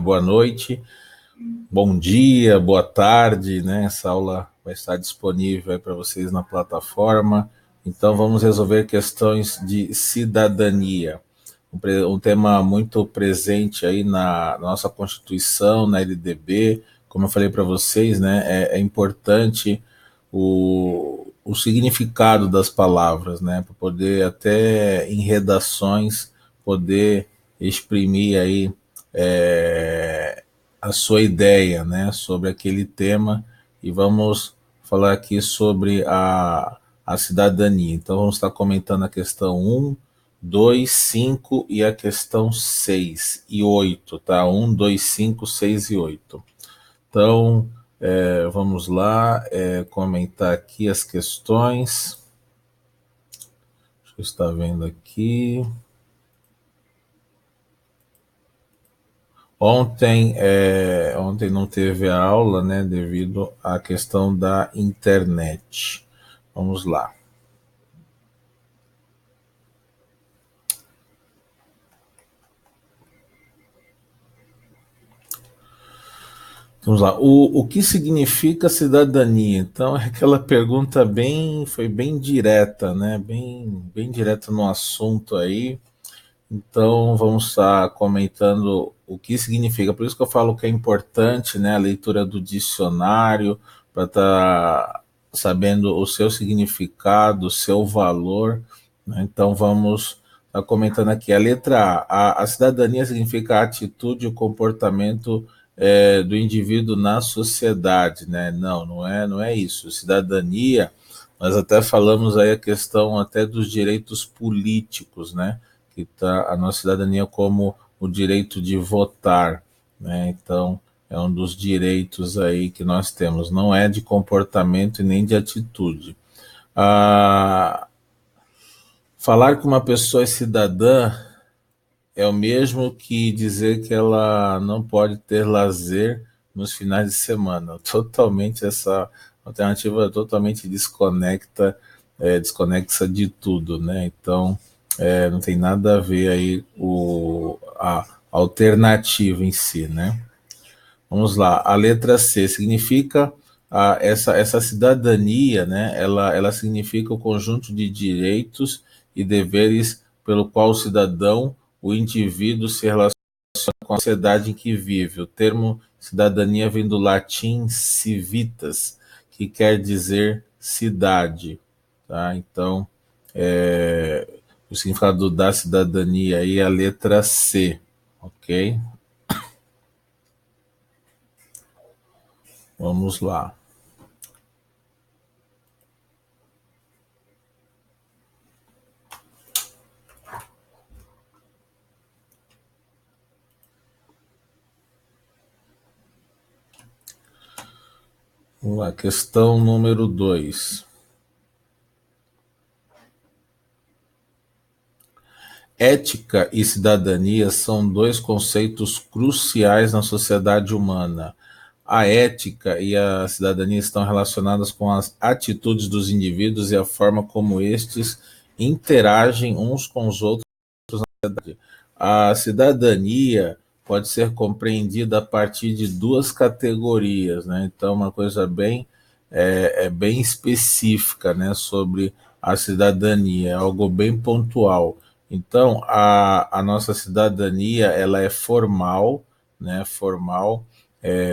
boa noite, bom dia, boa tarde, né? Essa aula vai estar disponível para vocês na plataforma. Então, vamos resolver questões de cidadania. Um tema muito presente aí na nossa Constituição, na LDB. Como eu falei para vocês, né? É importante o significado das palavras, né? Para poder até em redações poder exprimir aí a sua ideia, né, sobre aquele tema, e vamos falar aqui sobre a cidadania. Então vamos estar comentando a questão 2, 5 e a questão 6 e 8, tá? 2, 5, 6 e 8. Então, vamos lá, comentar aqui as questões. Deixa eu estar vendo aqui. Ontem não teve a aula, né, devido à questão da internet. Vamos lá. Vamos lá. O que significa cidadania? Então, é aquela pergunta foi bem direta, né? Bem direta no assunto aí. Então, vamos estar comentando o que significa. Por isso que eu falo que é importante, né, a leitura do dicionário, para estar sabendo o seu significado, o seu valor, né? Então, vamos estar comentando aqui. A letra A cidadania significa a atitude e o comportamento do indivíduo na sociedade, né? Não é isso. Cidadania, nós até falamos aí a questão até dos direitos políticos, né? Que está a nossa cidadania como o direito de votar, né? Então, é um dos direitos aí que nós temos, não é de comportamento e nem de atitude. Falar que uma pessoa é cidadã é o mesmo que dizer que ela não pode ter lazer nos finais de semana. Totalmente essa alternativa totalmente desconexa de tudo, né? Então, não tem nada a ver aí a alternativa em si, né? Vamos lá, a letra C significa essa cidadania, né? Ela significa o conjunto de direitos e deveres pelo qual o indivíduo se relaciona com a sociedade em que vive. O termo cidadania vem do latim civitas, que quer dizer cidade, tá? Então, o significado da cidadania aí é a letra C, ok? Vamos lá. Vamos lá, questão número 2. Ética e cidadania são dois conceitos cruciais na sociedade humana. A ética e a cidadania estão relacionadas com as atitudes dos indivíduos e a forma como estes interagem uns com os outros. A cidadania pode ser compreendida a partir de duas categorias, né? Então, uma coisa bem específica, né, sobre a cidadania, é algo bem pontual. Então, a nossa cidadania ela é formal, né, formal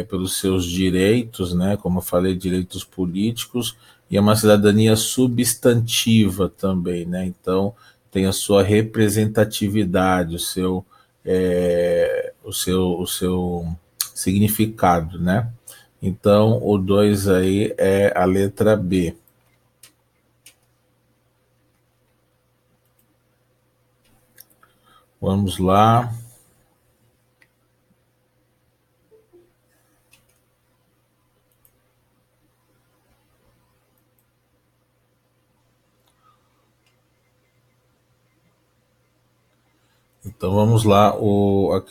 pelos seus direitos, né, como eu falei, direitos políticos, e é uma cidadania substantiva também, né? Então, tem a sua representatividade, o seu significado, né? Então, o 2 aí é a letra B. Vamos lá. Então vamos lá, a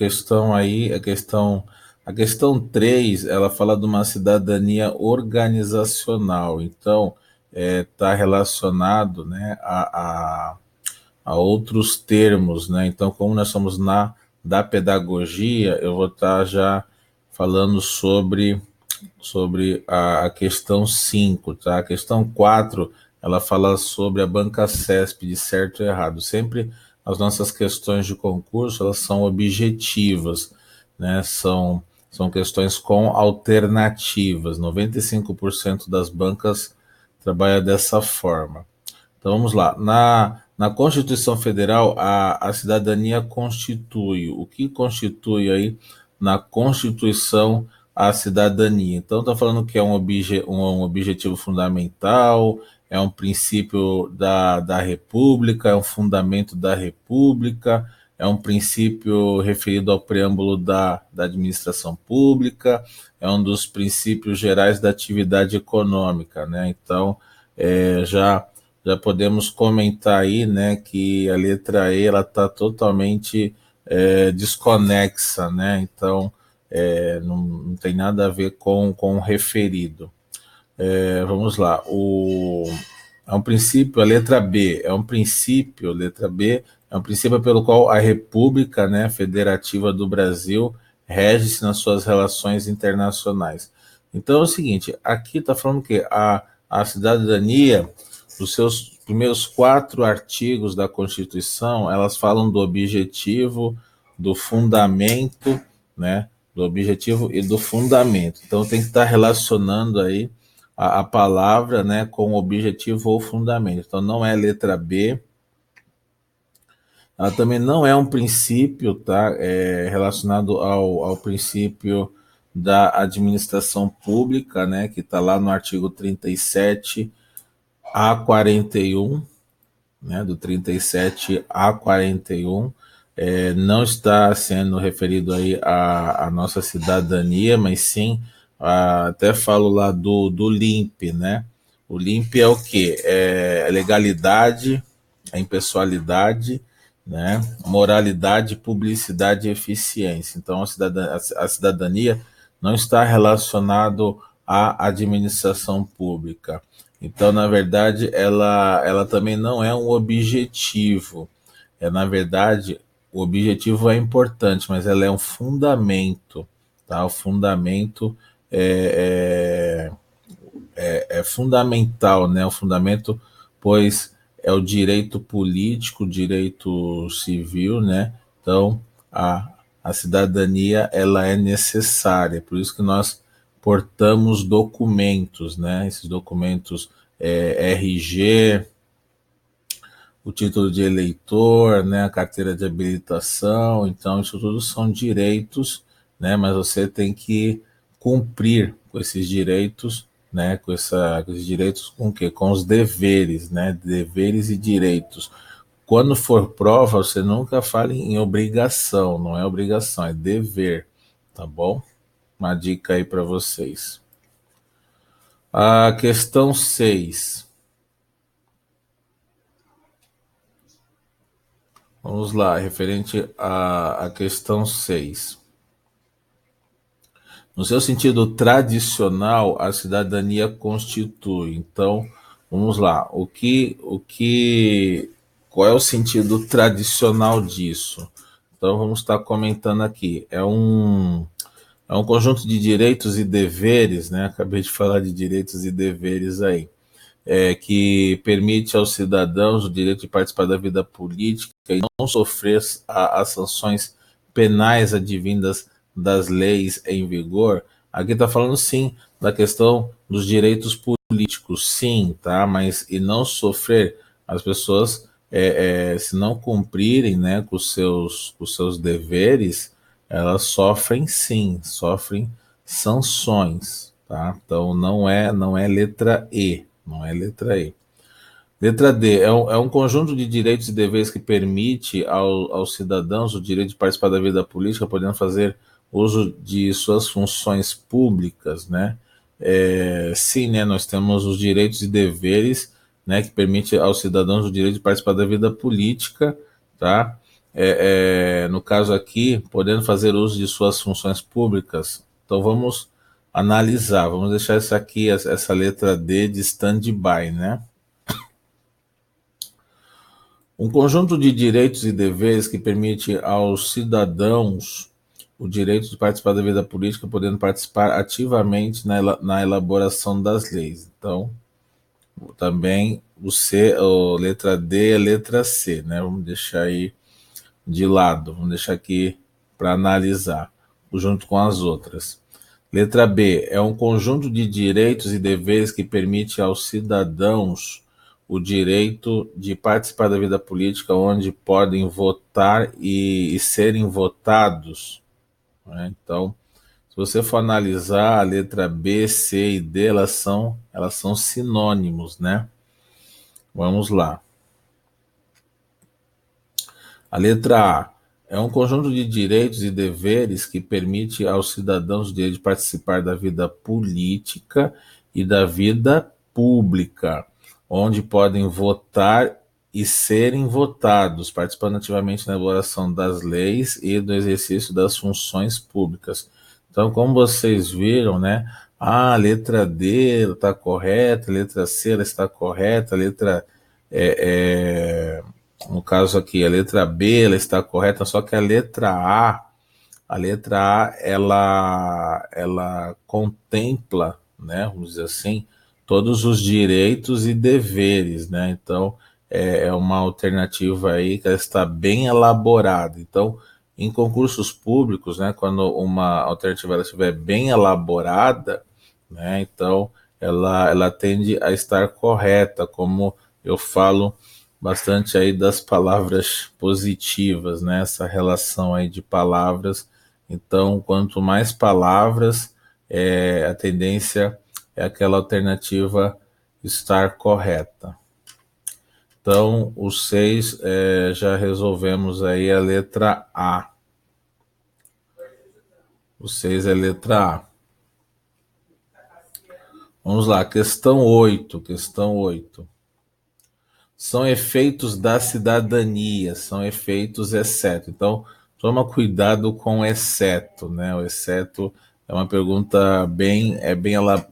questão 3, ela fala de uma cidadania organizacional. Então, está relacionado, né, a outros termos, né? Então, como nós somos da pedagogia, eu vou estar já falando sobre a questão 5, tá? A questão 4, ela fala sobre a banca CESP, de certo e errado. Sempre as nossas questões de concurso, elas são objetivas, né? São questões com alternativas. 95% das bancas trabalha dessa forma. Então vamos lá. Na Constituição Federal, a cidadania constitui. O que constitui aí na Constituição a cidadania? Então está falando que é um objetivo fundamental, é um princípio da República, é um fundamento da República, é um princípio referido ao preâmbulo da administração pública, é um dos princípios gerais da atividade econômica, né? Então, já podemos comentar aí, né, que a letra E ela está totalmente desconexa, né? Então não tem nada a ver com o referido. Vamos lá. É um princípio, a letra B é um princípio, letra B é um princípio pelo qual a República, né, Federativa do Brasil rege-se nas suas relações internacionais. Então é o seguinte, aqui está falando que a cidadania, os seus primeiros 4 artigos da Constituição, elas falam do objetivo, do fundamento, né, do objetivo e do fundamento. Então tem que estar relacionando aí a palavra, né, com o objetivo ou fundamento. Então não é letra B. Ela também não é um princípio, tá? Relacionado ao princípio da administração pública, né, que está lá no artigo 37 a 41, né, do 37 a 41, não está sendo referido aí à nossa cidadania, mas sim, até falo lá do LIMP, né? O LIMP é o quê? É legalidade, a impessoalidade, né? Moralidade, publicidade e eficiência. Então, a cidadania não está relacionado à administração pública. Então, na verdade, ela também não é um objetivo. Na verdade, o objetivo é importante, mas ela é um fundamento, tá? O fundamento é fundamental, né? O fundamento, pois é o direito político, o direito civil, né? Então, a cidadania, ela é necessária, por isso que nós portamos documentos, né? Esses documentos RG, o título de eleitor, né, a carteira de habilitação, então isso tudo são direitos, né, mas você tem que cumprir com esses direitos, né, com esses direitos com o quê? Com os deveres, né, deveres e direitos. Quando for prova, você nunca fale em obrigação, não é obrigação, é dever, tá bom? Uma dica aí para vocês. A questão 6. Vamos lá, referente à questão 6. No seu sentido tradicional, a cidadania constitui. Então, vamos lá. Qual é o sentido tradicional disso? Então, vamos estar comentando aqui. É um conjunto de direitos e deveres, né? Acabei de falar de direitos e deveres aí, que permite aos cidadãos o direito de participar da vida política e não sofrer as sanções penais advindas das leis em vigor. Aqui está falando sim da questão dos direitos políticos, sim, tá? Mas e não sofrer as pessoas se não cumprirem, né, com os seus deveres, elas sofrem sim, sofrem sanções, tá? Então não é letra E, não é letra E. Letra D é um conjunto de direitos e deveres que permite aos cidadãos o direito de participar da vida política, podendo fazer uso de suas funções públicas, né? Sim, né? Nós temos os direitos e deveres, né? Que permite aos cidadãos o direito de participar da vida política, tá? No caso aqui, podendo fazer uso de suas funções públicas. Então vamos analisar, vamos deixar essa aqui, essa letra D de stand-by, né? Um conjunto de direitos e deveres que permite aos cidadãos o direito de participar da vida política, podendo participar ativamente na elaboração das leis. Então, também o C, a letra D e a letra C, né? Vamos deixar aí de lado, vamos deixar aqui para analisar, junto com as outras. Letra B, é um conjunto de direitos e deveres que permite aos cidadãos o direito de participar da vida política, onde podem votar e serem votados, né? Então, se você for analisar a letra B, C e D, elas são sinônimos, né? Vamos lá. A letra A é um conjunto de direitos e deveres que permite aos cidadãos o direito de participar da vida política e da vida pública, onde podem votar e serem votados, participando ativamente na elaboração das leis e do exercício das funções públicas. Então, como vocês viram, né? A letra D está correta, a letra C está correta, a letra no caso aqui, a letra B ela está correta, só que a letra A ela contempla, né, vamos dizer assim, todos os direitos e deveres, né? Então é uma alternativa aí que está bem elaborada. Então, em concursos públicos, né, quando uma alternativa ela estiver bem elaborada, né, então ela tende a estar correta, como eu falo bastante aí das palavras positivas, né? Essa relação aí de palavras. Então, quanto mais palavras, a tendência é aquela alternativa estar correta. Então, os 6 já resolvemos aí a letra A. O 6 é a letra A. Vamos lá, questão 8. Questão 8. São efeitos da cidadania, são efeitos exceto. Então, toma cuidado com o exceto, né? O exceto é uma pergunta bem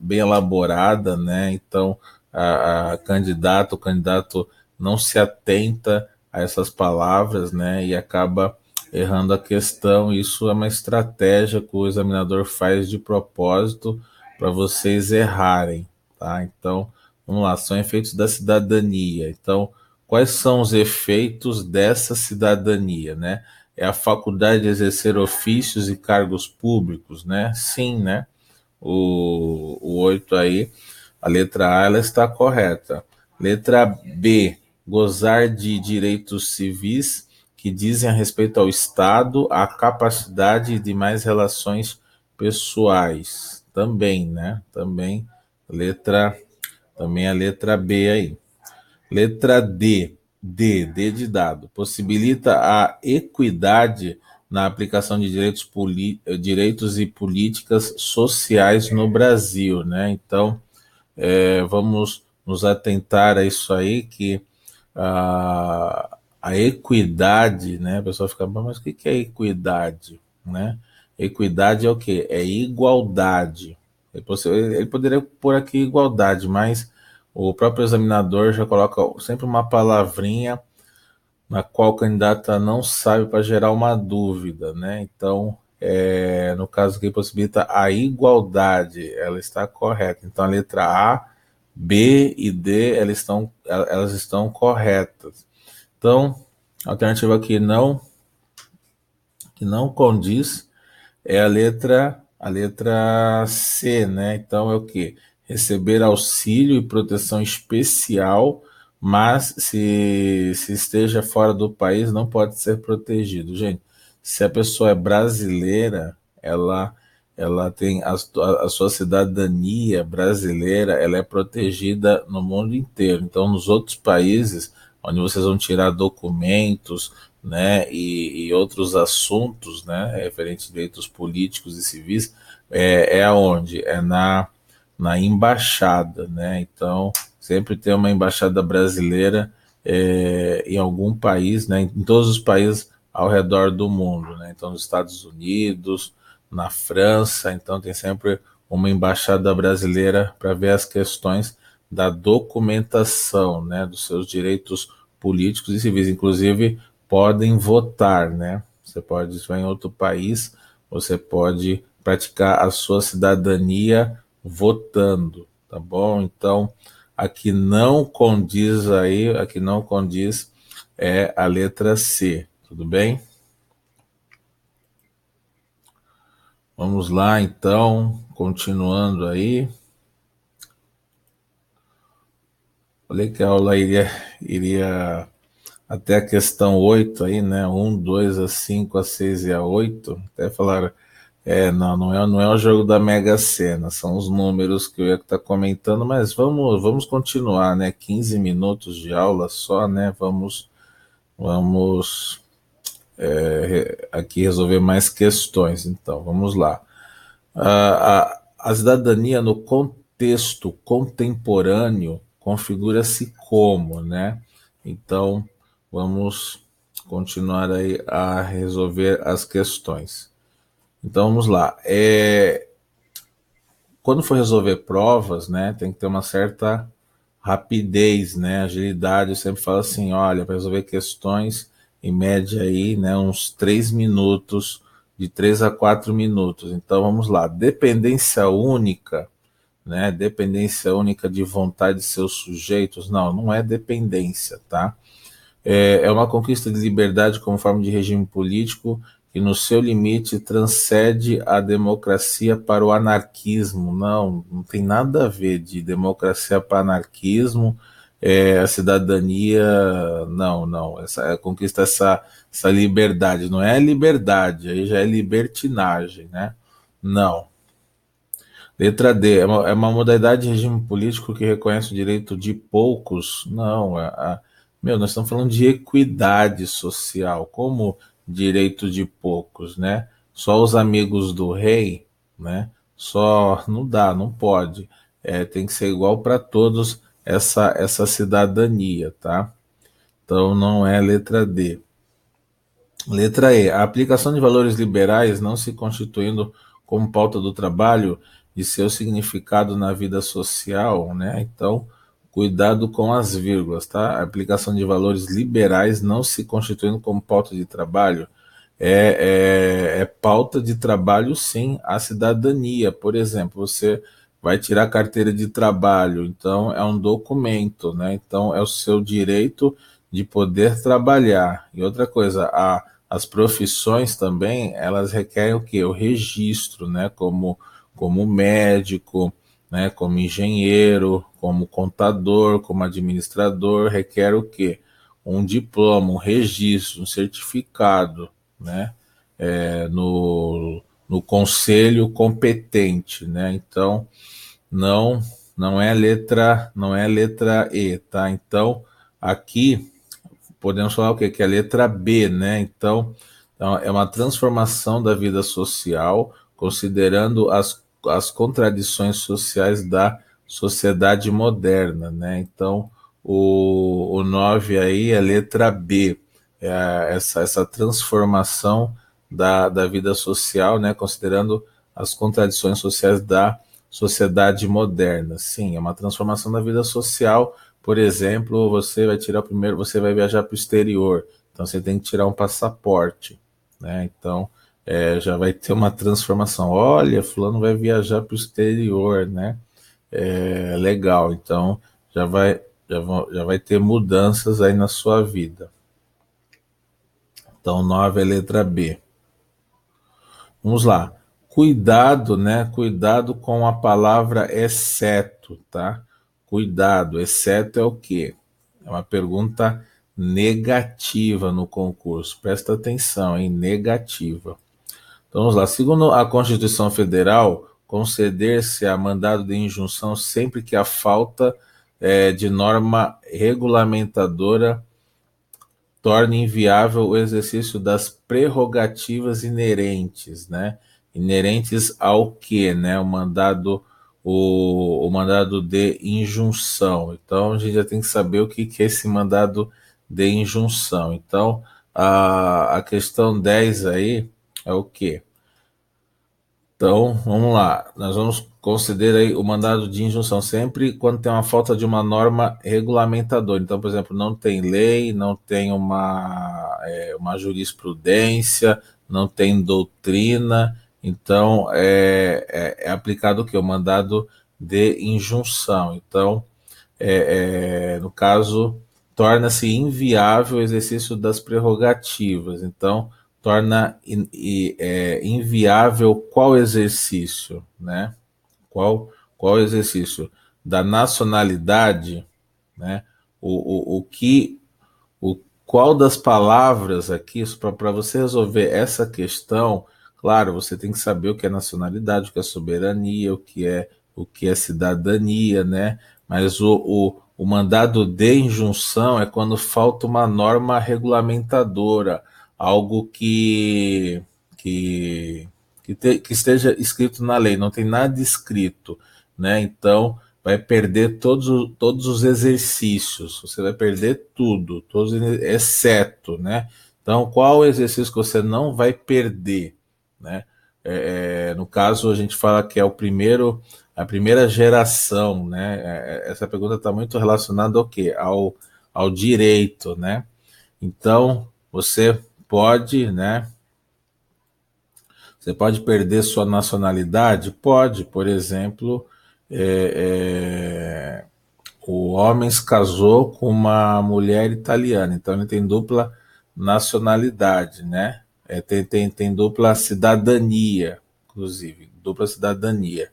elaborada, né? Então, o candidato não se atenta a essas palavras, né? E acaba errando a questão. Isso é uma estratégia que o examinador faz de propósito para vocês errarem, tá? Então, vamos lá, são efeitos da cidadania. Então, quais são os efeitos dessa cidadania, né? É a faculdade de exercer ofícios e cargos públicos, né? Sim, né? O 8 aí, a letra A, ela está correta. Letra B, gozar de direitos civis que dizem a respeito ao Estado, à capacidade e demais relações pessoais. Também, né? Também a letra B aí. Letra D de dado. Possibilita a equidade na aplicação de direitos e políticas sociais no Brasil, né? Então, vamos nos atentar a isso aí, que a equidade, né? A pessoa fica, mas o que é equidade, né? Equidade é o quê? É igualdade. Ele poderia pôr aqui igualdade, mas o próprio examinador já coloca sempre uma palavrinha na qual o candidato não sabe para gerar uma dúvida, né? Então, no caso aqui, possibilita a igualdade, ela está correta. Então, a letra A, B e D, elas estão corretas. Então, a alternativa que não condiz é a letra C, né? Então, é o que? Receber auxílio e proteção especial, mas se esteja fora do país, não pode ser protegido. Gente, se a pessoa é brasileira, ela tem a sua cidadania brasileira, ela é protegida no mundo inteiro. Então, nos outros países, onde vocês vão tirar documentos, né, e outros assuntos, né, referentes a direitos políticos e civis, aonde? É na embaixada, né? Então, sempre tem uma embaixada brasileira em algum país, né? Em todos os países ao redor do mundo, né? Então, nos Estados Unidos, na França, então tem sempre uma embaixada brasileira para ver as questões da documentação, né? Dos seus direitos políticos e civis, inclusive podem votar, né? Você pode, se vai em outro país, você pode praticar a sua cidadania votando, tá bom? Então, aqui não condiz aí, aqui não condiz é a letra C, tudo bem? Vamos lá, então, continuando aí. Falei que a aula iria até a questão 8 aí, né? Um, 2, a 5, a 6 e a 8. Até falaram, não é o jogo da Mega Sena, são os números que eu ia estar comentando, mas vamos continuar, né? 15 minutos de aula só, né? Vamos aqui resolver mais questões, então, vamos lá. A cidadania no contexto contemporâneo configura-se como, né? Então, vamos continuar aí a resolver as questões. Então, vamos lá. Quando for resolver provas, né, tem que ter uma certa rapidez, né, agilidade. Eu sempre falo assim, olha, para resolver questões, em média aí, né, uns 3 minutos, de 3 a 4 minutos. Então, vamos lá. Dependência única, né, dependência única de vontade de seus sujeitos, não é dependência, tá? É uma conquista de liberdade como forma de regime político que, no seu limite, transcende a democracia para o anarquismo. Não tem nada a ver de democracia para anarquismo, a cidadania, não, conquista essa liberdade, não é liberdade, aí já é libertinagem, né? Não. Letra D, é uma modalidade de regime político que reconhece o direito de poucos? Não, nós estamos falando de equidade social, como direito de poucos, né? Só os amigos do rei, né? Só, não dá, não pode. Tem que ser igual para todos essa cidadania, tá? Então não é letra D. Letra E. A aplicação de valores liberais não se constituindo como pauta do trabalho e seu significado na vida social, né? Então, cuidado com as vírgulas, tá? A aplicação de valores liberais não se constituindo como pauta de trabalho é pauta de trabalho, sim, a cidadania. Por exemplo, você vai tirar a carteira de trabalho, então é um documento, né? Então é o seu direito de poder trabalhar. E outra coisa, as profissões também, elas requerem o quê? O registro, né? Como médico, né? Como engenheiro, como contador, como administrador, requer o quê? Um diploma, um registro, um certificado, né? No conselho competente, né? Então, não não é letra E, tá? Então, aqui podemos falar o quê? Que é a letra B, né? Então, é uma transformação da vida social, considerando as contradições sociais da sociedade moderna, né? Então, o 9 aí é a letra B, essa transformação da vida social, né? Considerando as contradições sociais da sociedade moderna. Sim, é uma transformação da vida social. Por exemplo, você vai viajar para o exterior, então você tem que tirar um passaporte, né? Então, já vai ter uma transformação. Olha, fulano vai viajar para o exterior, né? Legal. Então, já vai ter mudanças aí na sua vida. Então, 9 é letra B. Vamos lá. Cuidado, né? Cuidado com a palavra exceto, tá? Cuidado, exceto é o quê? É uma pergunta negativa no concurso. Presta atenção, hein? Negativa. Então vamos lá. Segundo a Constituição Federal, conceder-se a mandado de injunção sempre que a falta de norma regulamentadora torne inviável o exercício das prerrogativas inerentes, né? Inerentes ao que, né? O mandado de injunção. Então a gente já tem que saber o que é esse mandado de injunção. Então a questão 10 aí é o que? Então, vamos lá. Nós vamos considerar aí o mandado de injunção sempre quando tem uma falta de uma norma regulamentadora. Então, por exemplo, não tem lei, não tem uma jurisprudência, não tem doutrina. Então, é aplicado o quê? O mandado de injunção. Então, no caso, torna-se inviável o exercício das prerrogativas. Então, torna inviável qual exercício, né? Qual exercício da nacionalidade, né? O que, qual das palavras aqui, para você resolver essa questão, claro, você tem que saber o que é nacionalidade, o que é soberania, o que é cidadania, né? Mas o mandado de injunção é quando falta uma norma regulamentadora, algo que, que esteja escrito na lei, não tem nada escrito, né? Então vai perder todos os exercícios, você vai perder tudo, todos exceto, né? Então, qual o exercício que você não vai perder, né? No caso, a gente fala que é a primeira geração, né? Essa pergunta está muito relacionada ao quê? Ao direito, né? Então, você pode, né? Você pode perder sua nacionalidade? Pode, por exemplo, é, o homem se casou com uma mulher italiana, então ele tem dupla nacionalidade, né? Tem dupla cidadania, inclusive, dupla cidadania.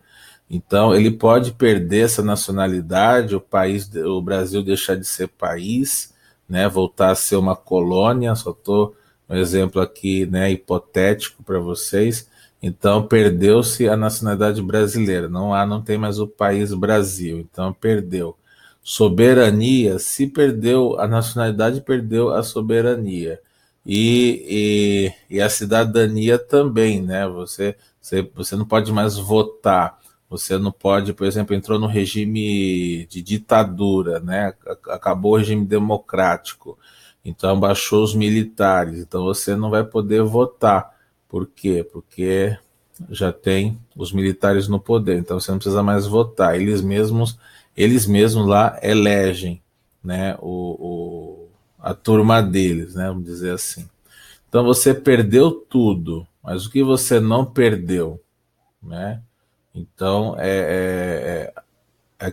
Então ele pode perder essa nacionalidade, o Brasil deixar de ser país, né? Voltar a ser uma colônia. Só estou um exemplo aqui, né? Hipotético para vocês. Então perdeu-se a nacionalidade brasileira, não tem mais o país Brasil, então perdeu. Soberania, se perdeu a nacionalidade, perdeu a soberania. E a cidadania também, né? Você não pode mais votar, você não pode, por exemplo, entrou no regime de ditadura, né? Acabou o regime democrático, então baixou os militares, então você não vai poder votar. Por quê? Porque já tem os militares no poder, então você não precisa mais votar. Eles mesmos lá elegem, né, a turma deles, né, vamos dizer assim. Então você perdeu tudo, mas o que você não perdeu, né? Então é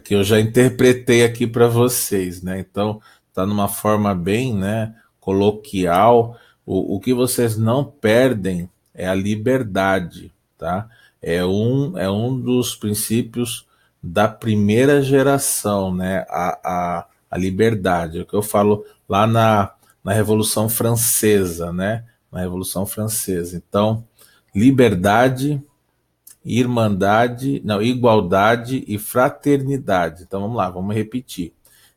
que eu já interpretei aqui para vocês, né? Então tá numa forma bem, né, coloquial. O que vocês não perdem é a liberdade, tá? É um dos princípios da primeira geração, né? A liberdade, é o que eu falo lá na Revolução Francesa, né? Na Revolução Francesa. Então, liberdade, irmandade, não, igualdade e fraternidade. Então vamos lá, vamos repetir.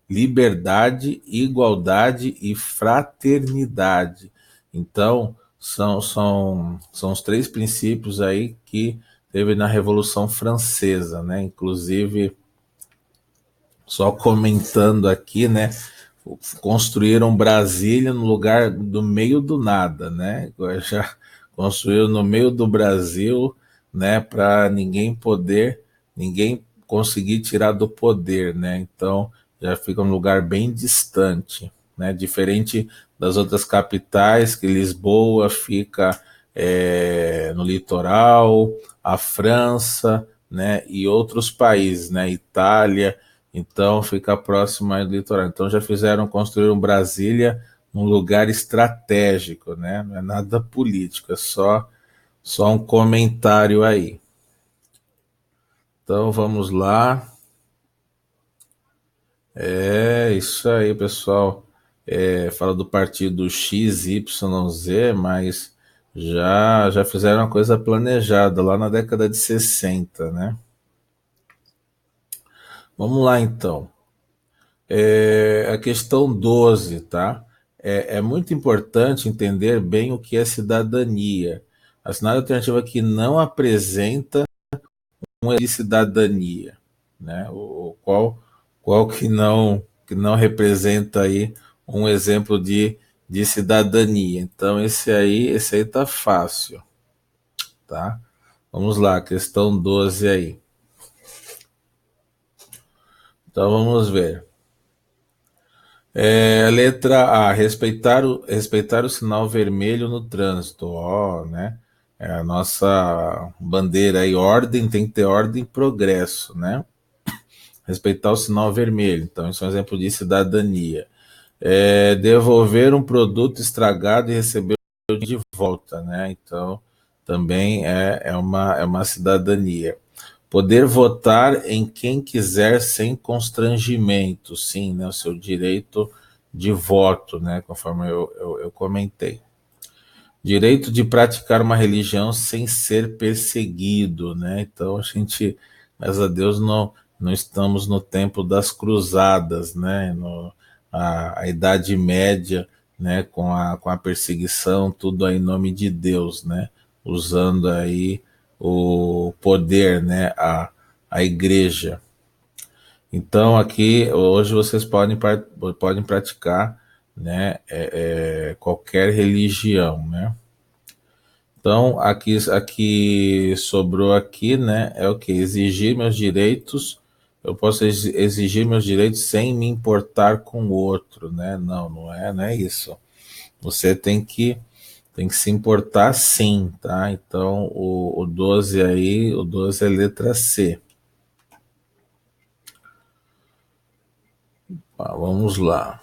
Liberdade, igualdade e fraternidade. Então são os três princípios aí que teve na Revolução Francesa, né? Inclusive, só comentando aqui, né? Construíram Brasília no lugar do meio do nada, né? Já construíram no meio do Brasil, né? Para ninguém conseguir tirar do poder, né? Então já fica um lugar bem distante, né? Diferente das outras capitais, que Lisboa fica no litoral, a França, né? E outros países, né? Itália. Então fica próximo aí do litoral. Então já construíram Brasília num lugar estratégico, né? Não é nada político, é só um comentário aí. Então vamos lá. É isso aí, pessoal. Fala do partido XYZ, mas já fizeram uma coisa planejada lá na década de 60, né? Vamos lá então. A questão 12, tá? É muito importante entender bem o que é cidadania. A cenário alternativa que não apresenta uma de cidadania, né? Qual que não representa aí um exemplo de cidadania. Então esse aí tá fácil, tá? Vamos lá, questão 12 aí. Então vamos ver. Letra A, respeitar o sinal vermelho no trânsito. Ó, né? É a nossa bandeira aí, ordem, tem que ter ordem e progresso, né? Respeitar o sinal vermelho. Então, isso é um exemplo de cidadania. Devolver um produto estragado e receber de volta, né? Então, também é uma cidadania. Poder votar em quem quiser sem constrangimento, sim, né? O seu direito de voto, né? Conforme eu comentei. Direito de praticar uma religião sem ser perseguido, né? Então a gente, graças a Deus, não estamos no tempo das cruzadas, né? A Idade Média, né? Com a perseguição, tudo aí em nome de Deus, né? Usando aí o poder, né? A igreja. Então aqui hoje vocês podem praticar, né? Qualquer religião, né? Então, aqui sobrou aqui, né? É o que? Exigir meus direitos. Eu posso exigir meus direitos sem me importar com o outro, né? Não é isso. Você tem que se importar sim, tá? Então, o 12 aí, o 12 é letra C. Vamos lá.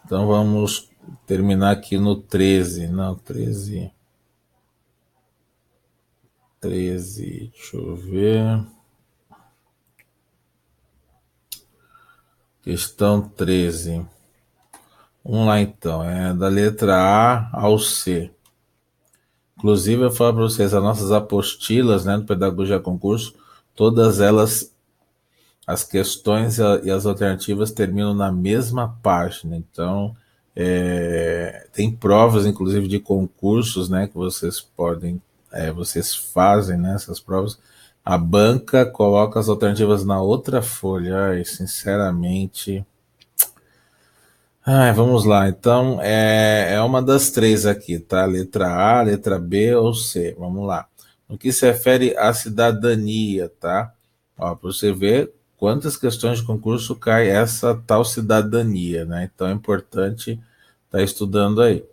Então, vamos terminar aqui no 13. Não, 13. 13, deixa eu ver. Questão 13. Vamos lá então, é da letra A ao C. Inclusive, eu falo para vocês, as nossas apostilas, né, do Pedagogia Concurso, todas elas, as questões e as alternativas terminam na mesma página. Então, tem provas, inclusive, de concursos, né, que vocês vocês fazem, né, essas provas. A banca coloca as alternativas na outra folha. Ai, sinceramente. Vamos lá. Então, é uma das três aqui, tá? Letra A, letra B ou C. Vamos lá. No que se refere à cidadania, tá? Ó, para você ver quantas questões de concurso cai essa tal cidadania, né? Então é importante estar estudando aí.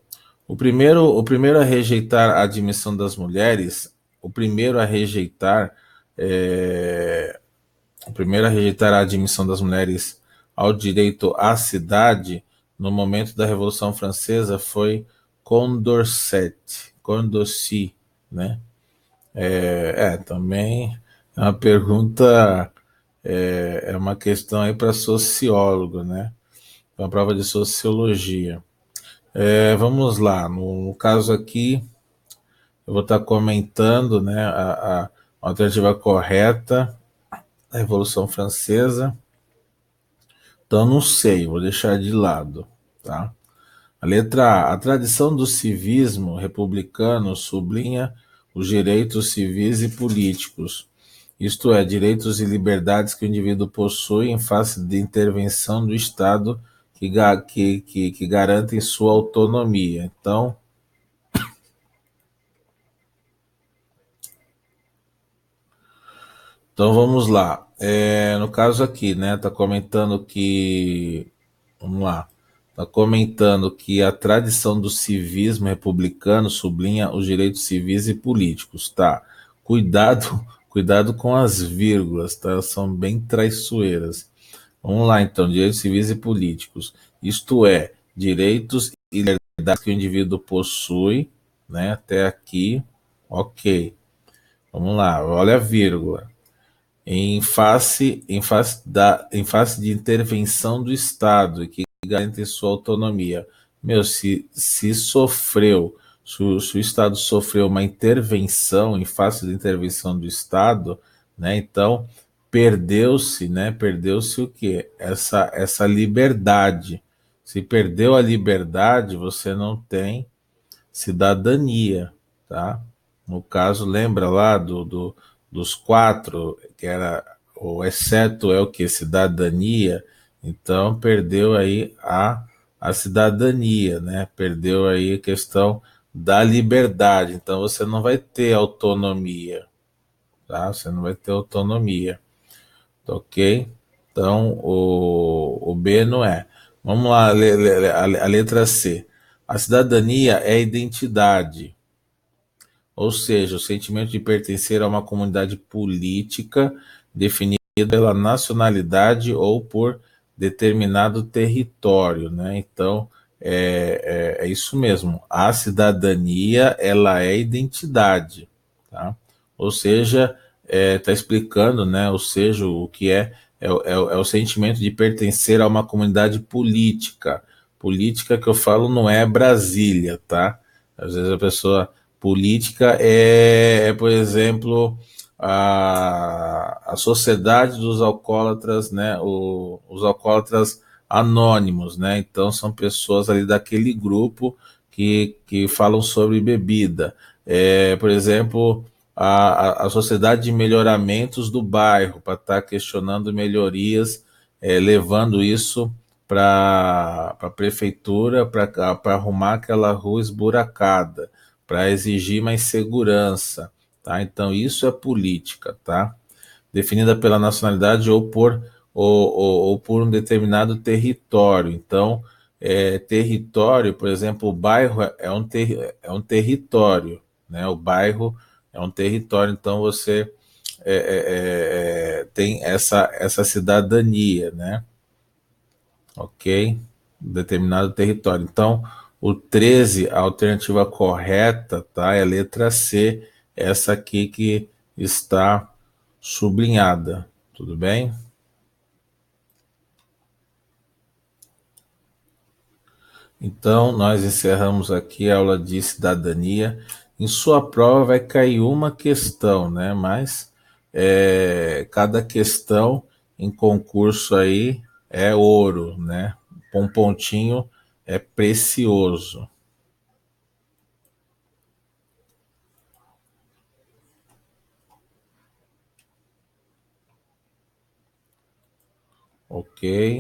O primeiro a rejeitar a admissão das mulheres, o primeiro a rejeitar é, o primeiro a rejeitar a admissão das mulheres ao direito à cidade no momento da Revolução Francesa foi Condorcet, né? Também é uma pergunta, é uma questão aí para sociólogo, né? É uma prova de sociologia. Vamos lá, no caso aqui, eu vou estar comentando, né, a alternativa correta da Revolução Francesa. Então, não sei, vou deixar de lado, tá? A letra A. A tradição do civismo republicano sublinha os direitos civis e políticos, isto é, direitos e liberdades que o indivíduo possui em face de intervenção do Estado que garantem sua autonomia. Então vamos lá. No caso aqui, né, tá comentando que. Vamos lá. Está comentando que a tradição do civismo republicano sublinha os direitos civis e políticos, tá? Cuidado, cuidado com as vírgulas, tá? Elas são bem traiçoeiras. Vamos lá, então, direitos civis e políticos. Isto é, direitos e liberdades que o indivíduo possui, né? Até aqui, ok. Vamos lá, olha a vírgula em face de intervenção do Estado e que garante sua autonomia. Meu, se o Estado sofreu uma intervenção em face de intervenção do Estado, né? Então perdeu-se, né? Perdeu-se o quê? Essa liberdade. Se perdeu a liberdade, você não tem cidadania, tá? No caso, lembra lá dos quatro, que era o exceto é o que? Cidadania. Então, perdeu aí a cidadania, né? Perdeu aí a questão da liberdade. Então você não vai ter autonomia, tá? Você não vai ter autonomia, tá ok? Então o B não é. Vamos lá, a letra C. A cidadania é a identidade, ou seja, o sentimento de pertencer a uma comunidade política definida pela nacionalidade ou por determinado território, né? Então, é isso mesmo. A cidadania, ela é identidade, tá? Ou seja, está explicando, né? Ou seja, o que é o sentimento de pertencer a uma comunidade política. Política que eu falo não é Brasília, tá? Às vezes a pessoa política por exemplo, a sociedade dos alcoólatras, né? Os alcoólatras anônimos, né? Então são pessoas ali daquele grupo que falam sobre bebida. Por exemplo, a sociedade de melhoramentos do bairro, para estar questionando melhorias, levando isso para a prefeitura para arrumar aquela rua esburacada, para exigir mais segurança, tá? Então isso é política, tá? Definida pela nacionalidade ou por um determinado território. Então, território, por exemplo, o bairro é um território, né? O bairro é um território, então você tem essa cidadania, né? Ok? Determinado território. Então, o 13, a alternativa correta, tá? É a letra C, essa aqui que está sublinhada. Tudo bem? Então, nós encerramos aqui a aula de cidadania. Em sua prova vai cair uma questão, né? Mas cada questão em concurso aí é ouro, né? Um pontinho é precioso. Ok?